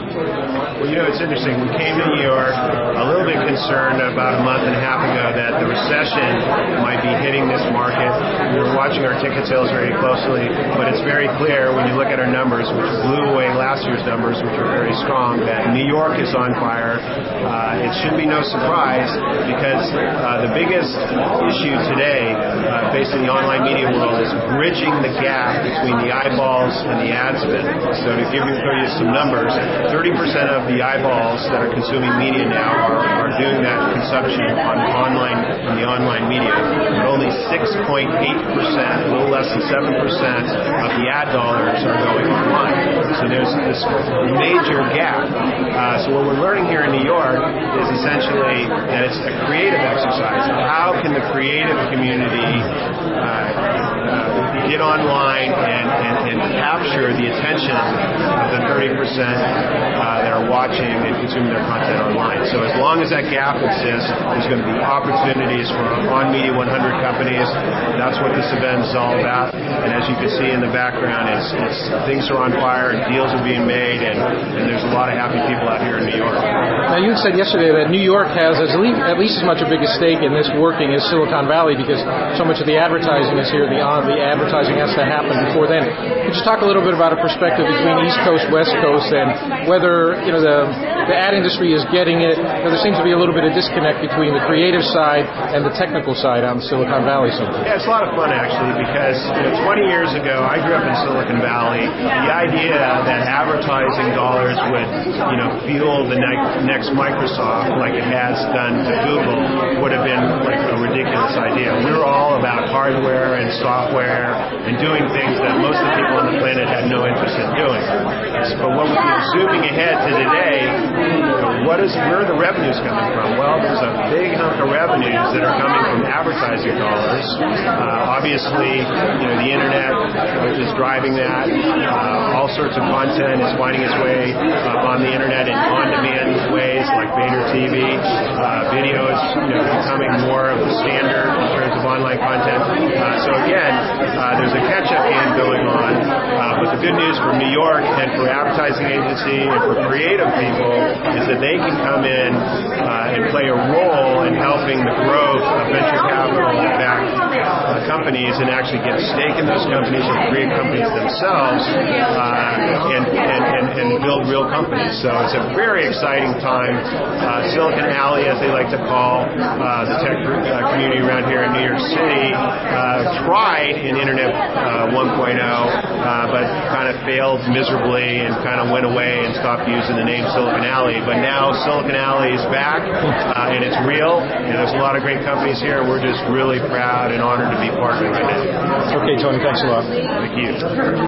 Well, it's interesting. We came to New York a little bit concerned about a month and a half ago that the recession might be hitting this market. We were watching our ticket sales very closely, but it's very clear when you look at our numbers, which blew away last year's numbers, which were very strong, that New York is on fire. It should be no surprise because the biggest issue today facing the online media world is bridging the gap between the eyeballs and the ad spend. So to give you some numbers, 30% of the eyeballs that are consuming media now are doing that consumption from the online media, but only 6.8%, a little less than 7% of the ad dollars are going online. So there's this major gap. So what we're learning here in New York is essentially that it's a creative exercise. How can the creative community get online and capture the attention of the 30% that are watching and consuming their content online? So as long as that gap exists, there's going to be opportunities for on-media 100 companies. That's what this event is all about. And as you can see in the background, things are on fire and deals are being made, and there's a lot of happy people out here in New York. Now, you said yesterday that New York has at least as much a big a stake in this working as Silicon Valley because so much of the advertising is here. The advertising has to happen before then. Could you talk a little bit about a perspective between East Coast, West Coast, and whether the ad industry is getting it? There seems to be a little bit of disconnect between the creative side and the technical side on Silicon Valley. Yeah, it's a lot of fun actually because 20 years ago I grew up in Silicon Valley. The idea that advertising dollars would fuel the next Microsoft like it has done to Google would have been like a ridiculous idea. We were all about hardware and software and doing things that most of the people on the planet had no interest in doing. But what we're zooming ahead to today, where are the revenues coming from? Well, there's a big hunk of revenues that are coming from advertising dollars. Obviously, the internet is driving that. All sorts of content is finding its way on the internet in on-demand ways like Vader TV. Video is becoming more of the standard in terms of online content. So again, there's a catch-up game going on. But the good news for New York and for advertising agency and for creative people is that they can come in and play a role in helping the growth of venture capital-backed companies and actually get a stake in those companies or create companies themselves and build real companies. So it's a very exciting time. Silicon Alley, as they like to call the tech community around here in New York City, tried in Internet 1.0, but kind of failed miserably and kind of went away and stopped using the name Silicon Alley. But now Silicon Alley is back, and it's real, and there's a lot of great companies here. We're just really proud and honored to be part of it right now. Okay, Tony, thanks a lot. Thank you.